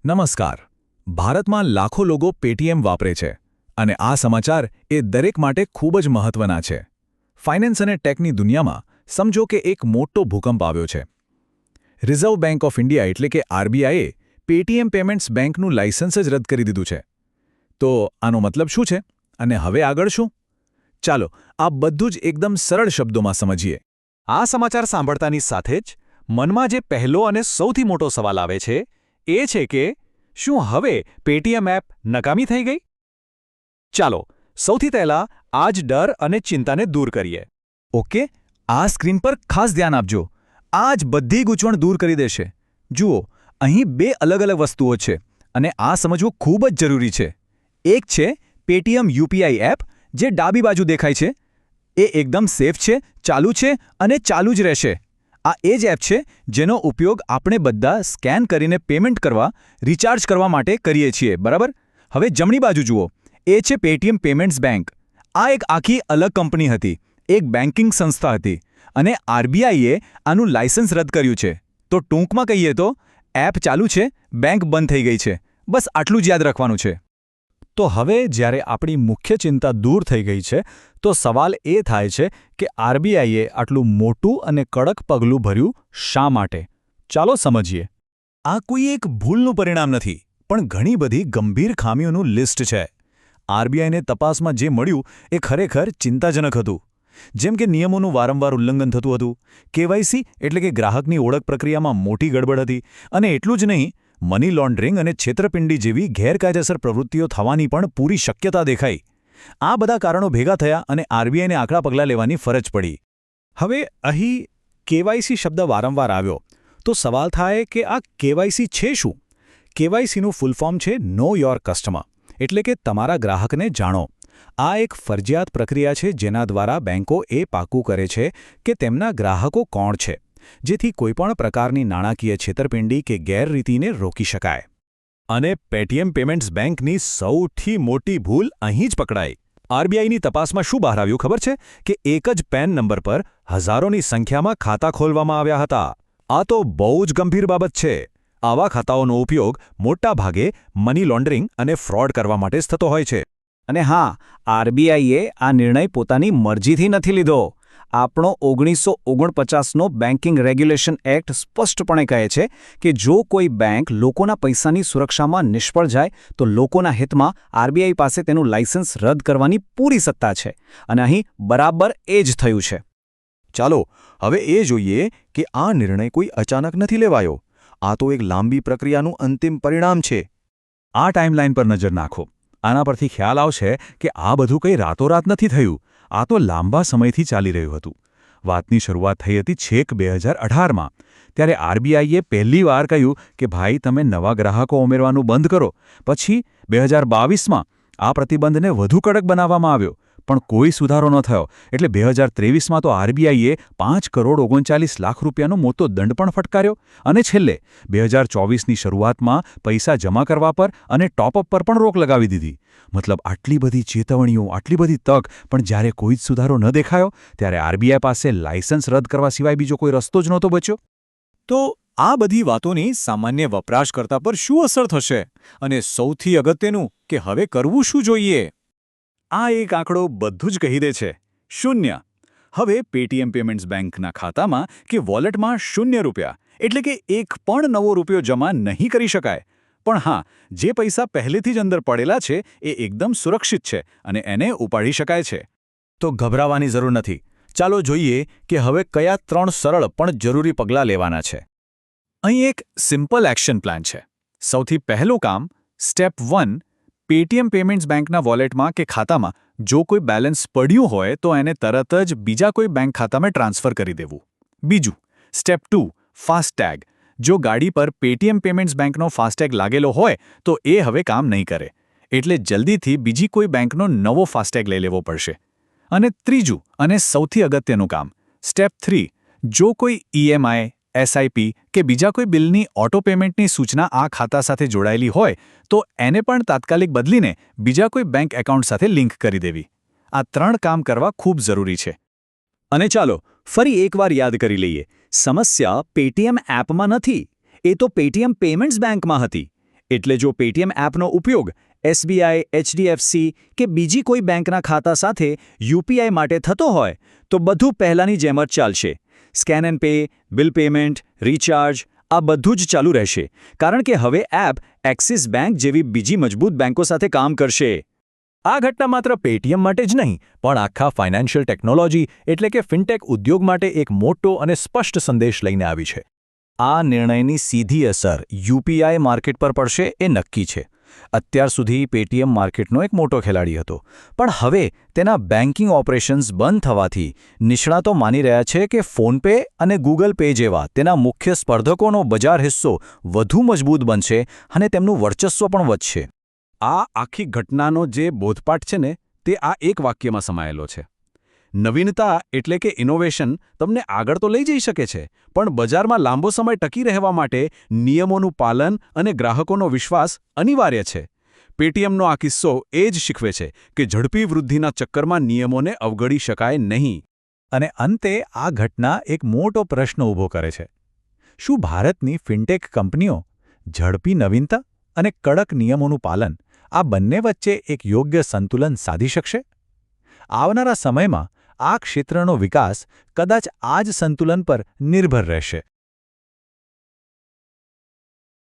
નમસ્કાર. ભારતમાં લાખો લોકો પેટીએમ વાપરે છે અને આ સમાચાર એ દરેક માટે ખૂબ જ મહત્વના છે. ફાઇનાન્સ અને ટેકની દુનિયામાં સમજો કે એક મોટો ભૂકંપ આવ્યો છે. રિઝર્વ બેંક ઓફ ઇન્ડિયા એટલે કે આરબીઆઈએ પેટીએમ પેમેન્ટ્સ બેંકનું લાયસન્સ જ રદ કરી દીધું છે. તો આનો મતલબ શું છે અને હવે આગળ શું? ચાલો આ બધું જ એકદમ સરળ શબ્દોમાં સમજીએ. આ સમાચાર સાંભળતાની સાથે જ મનમાં જે પહેલો અને સૌથી મોટો સવાલ આવે છે એ છે કે શું હવે પેટીએમ એપ નકામી થઈ ગઈ? ચાલો સૌથી પહેલા આ જ ડર અને ચિંતાને દૂર કરીએ. ઓકે, આ સ્ક્રીન પર ખાસ ધ્યાન આપજો. આ જ બધી ગૂંચવણ દૂર કરી દેશે. જુઓ, અહીં બે અલગ અલગ વસ્તુઓ છે અને આ સમજવું ખૂબ જ જરૂરી છે. એક છે પેટીએમ યુપીઆઈ એપ, જે ડાબી બાજુ દેખાય છે. એ એકદમ સેફ છે, ચાલુ છે અને ચાલુ જ રહેશે. આ એ જ એપ છે જેનો ઉપયોગ આપણે બધા સ્કેન કરીને પેમેન્ટ કરવા, રિચાર્જ કરવા માટે કરીએ છીએ, બરાબર? હવે જમણી બાજુ જુઓ, એ છે પેટીએમ પેમેન્ટ્સ બેંક. આ એક આખી અલગ કંપની હતી, એક બેન્કિંગ સંસ્થા હતી અને આરબીઆઈએ આનું લાયસન્સ રદ કર્યું છે. તો ટૂંકમાં કહીએ તો એપ ચાલુ છે, બેંક બંધ થઈ ગઈ છે. બસ આટલું જ યાદ રાખવાનું છે. તો હવે જ્યારે આપણી મુખ્ય ચિંતા દૂર થઈ ગઈ છે તો સવાલ એ થાય છે કે આરબીઆઈએ આટલું મોટું અને કડક પગલું ભર્યું શા માટે? ચાલો સમજીએ. આ કોઈ એક ભૂલનું પરિણામ નથી, પણ ઘણી બધી ગંભીર ખામીઓનું લિસ્ટ છે. આરબીઆઈને તપાસમાં જે મળ્યું એ ખરેખર ચિંતાજનક હતું. જેમ કે નિયમોનું વારંવાર ઉલ્લંઘન થતું હતું, કેવાયસી એટલે કે ગ્રાહકની ઓળખ પ્રક્રિયામાં મોટી ગડબડ હતી, અને એટલું જ નહીં, મની લોન્ડરિંગ અને છેતરપિંડી જેવી ગેરકાયદેસર પ્રવૃત્તિઓ થવાની પણ પૂરી શક્યતા દેખાઈ. આ બધા કારણો ભેગા થયા અને આરબીઆઈને આકરા પગલાં લેવાની ફરજ પડી. હવે અહીં કેવાયસી શબ્દ વારંવાર આવ્યો તો સવાલ થાય કે આ કેવાયસી છે શું? કેવાયસીનું ફૂલ ફોર્મ છે નો યોર કસ્ટમર, એટલે કે તમારા ગ્રાહકને જાણો. આ એક ફરજિયાત પ્રક્રિયા છે જેના દ્વારા બેંકો એ પાકું કરે છે કે તેમના ગ્રાહકો કોણ છે, જેથી કોઈપણ પ્રકારની નાણાકીય છેતરપિંડી કે ગેરરીતિને રોકી શકાય. અને પેટીએમ પેમેન્ટ્સ બેંકની સૌથી મોટી ભૂલ અહીં જ પકડાઈ. આરબીઆઈની તપાસમાં શું બહાર આવ્યું ખબર છે? કે એક જ પેન નંબર પર હજારોની સંખ્યામાં ખાતા ખોલવામાં આવ્યા હતા. આ તો બહુ જ ગંભીર બાબત છે. આવા ખાતાઓનો ઉપયોગ મોટાભાગે મની લોન્ડરિંગ અને ફ્રોડ કરવા માટે જ થતો હોય છે. અને હા, આરબીઆઈએ આ નિર્ણય પોતાની મરજીથી નથી લીધો. આપણો 1949નો બેન્કિંગ રેગ્યુલેશન એક્ટ સ્પષ્ટપણે કહે છે કે જો કોઈ બેંક લોકોના પૈસાની સુરક્ષામાં નિષ્ફળ જાય તો લોકોના હિતમાં આરબીઆઈ પાસે તેનું લાયસન્સ રદ કરવાની પૂરી સત્તા છે. અને અહીં બરાબર એ જ થયું છે. ચાલો હવે એ જોઈએ કે આ નિર્ણય કોઈ અચાનક નથી લેવાયો. આ તો એક લાંબી પ્રક્રિયાનું અંતિમ પરિણામ છે. આ ટાઈમલાઈન પર નજર નાખો. આના પરથી ખ્યાલ આવશે કે આ બધું કંઈ રાતોરાત નથી થયું. આ તો લાંબા સમયથી ચાલી રહ્યું હતું. વાતની શરૂઆત થઈ હતી છેક 2018માં. ત્યારે આરબીઆઈએ પહેલીવાર કહ્યું કે ભાઈ, તમે નવા ગ્રાહકો ઉમેરવાનું બંધ કરો. પછી 2022માં આ પ્રતિબંધને વધુ કડક બનાવવામાં આવ્યો, પણ કોઈ સુધારો ન થયો. એટલે 2023માં તો આરબીઆઈએ 5,39 લાખ રૂપિયાનો મોટો દંડ પણ ફટકાર્યો. અને છેલ્લે 2024ની શરૂઆતમાં પૈસા જમા કરવા પર અને ટોપઅપ પર પણ રોક લગાવી દીધી. મતલબ આટલી બધી ચેતવણીઓ, આટલી બધી તક, પણ જ્યારે કોઈ જ સુધારો ન દેખાયો ત્યારે આરબીઆઈ પાસે લાયસન્સ રદ કરવા સિવાય બીજો કોઈ રસ્તો જ નહોતો બચ્યો. તો આ બધી વાતોની સામાન્ય વપરાશકર્તા પર શું અસર થશે? અને સૌથી અગત્યનું કે હવે કરવું શું જોઈએ? આ એક આંકડો બધું જ કહી દે છે. 0. હવે પેટીએમ પેમેન્ટ્સ બેંકના ખાતામાં કે વોલેટમાં 0 રૂપિયા, એટલે કે એક પણ નવો રૂપિયો જમા નહીં કરી શકાય. પણ હા, જે પૈસા પહેલેથી જ અંદર પડેલા છે એ એકદમ સુરક્ષિત છે અને એને ઉપાડી શકાય છે. તો ગભરાવાની જરૂર નથી. ચાલો જોઈએ કે હવે કયા 3 સરળ પણ જરૂરી પગલાં લેવાના છે. અહીં એક સિમ્પલ એક્શન પ્લાન છે. સૌથી પહેલું કામ, સ્ટેપ 1, પેટીએમ પેમેન્ટ્સ બેંકના વોલેટમાં કે ખાતામાં જો કોઈ બેલેન્સ પડ્યું હોય તો એને તરત જ બીજા કોઈ બેંક ખાતામાં ટ્રાન્સફર કરી દેવું. બીજું, સ્ટેપ 2, ફાસ્ટેગ. જો ગાડી પર પેટીએમ પેમેન્ટ્સ બેંકનો ફાસ્ટેગ લાગેલો હોય તો એ હવે કામ નહીં કરે. એટલે જલ્દીથી બીજી કોઈ બેંકનો નવો ફાસ્ટેગ લઈ લેવો પડશે. અને ત્રીજું અને સૌથી અગત્યનું કામ, સ્ટેપ 3, જો કોઈ ઈએમઆઈ, એસઆઈપી કે બીજા કોઈ બિલની ઓટો પેમેન્ટની સૂચના આ ખાતા સાથે જોડાયેલી હોય તો એને પણ તાત્કાલિક બદલીને બીજા કોઈ બેંક એકાઉન્ટ સાથે લિંક કરી દેવી. આ 3 કામ કરવા ખૂબ જરૂરી છે. અને ચાલો ફરી એકવાર યાદ કરી લઈએ. સમસ્યા પેટીએમ એપમાં નથી, એ તો પેટીએમ પેમેન્ટ્સ બેંકમાં હતી. એટલે જો પેટીએમ એપનો ઉપયોગ એસબીઆઈ, એચડીએફસી કે બીજી કોઈ બેંકના ખાતા સાથે યુપીઆઈ માટે થતો હોય તો બધું પહેલાંની જેમ જ ચાલશે. Scan and pay, bill payment, recharge આ બધું જ ચાલુ રહેશે, કારણ કે હવે એપ એક્સિસ બેંક જેવી બીજી મજબૂત બેંકો સાથે કામ કરશે. આ ઘટના માત્ર પેટીએમ માટે જ નહીં, પણ આખા ફાઇનાન્શિયલ ટેકનોલોજી એટલે કે ફિનટેક ઉદ્યોગ માટે એક મોટો અને સ્પષ્ટ સંદેશ લઈને આવી છે. આ નિર્ણયની સીધી અસર યુપીઆઈ માર્કેટ પર પડશે એ નક્કી છે. અત્યાર સુધી પેટીએમ માર્કેટનો એક મોટો ખેલાડી હતો, પણ હવે તેના બેન્કિંગ ઓપરેશન્સ બંધ થવાથી નિષ્ણાતો માની રહ્યા છે કે ફોનપે અને ગૂગલ પે જેવા તેના મુખ્ય સ્પર્ધકોનો બજાર હિસ્સો વધુ મજબૂત બનશે અને તેમનું વર્ચસ્વ પણ વધશે. આ આખી ઘટનાનો જે બોધપાઠ છે ને તે આ એક વાક્યમાં સમાયેલો છે. નવીનતા એટલે કે ઇનોવેશન તમને આગળ તો લઈ જઈ શકે છે, પણ બજારમાં લાંબો સમય ટકી રહેવા માટે નિયમોનું પાલન અને ગ્રાહકોનો વિશ્વાસ અનિવાર્ય છે. પેટીએમનો આ કિસ્સો એ જ શીખવે છે કે ઝડપી વૃદ્ધિના ચક્કરમાં નિયમોને અવગણી શકાય નહીં. અને અંતે આ ઘટના એક મોટો પ્રશ્ન ઊભો કરે છે. શું ભારતની ફિનટેક કંપનીઓ ઝડપી નવીનતા અને કડક નિયમોનું પાલન આ બંને વચ્ચે એક યોગ્ય સંતુલન સાધી શકશે? આવનારા સમયમાં આ ક્ષેત્રનો વિકાસ કદાચ આ જ સંતુલન પર નિર્ભર રહેશે.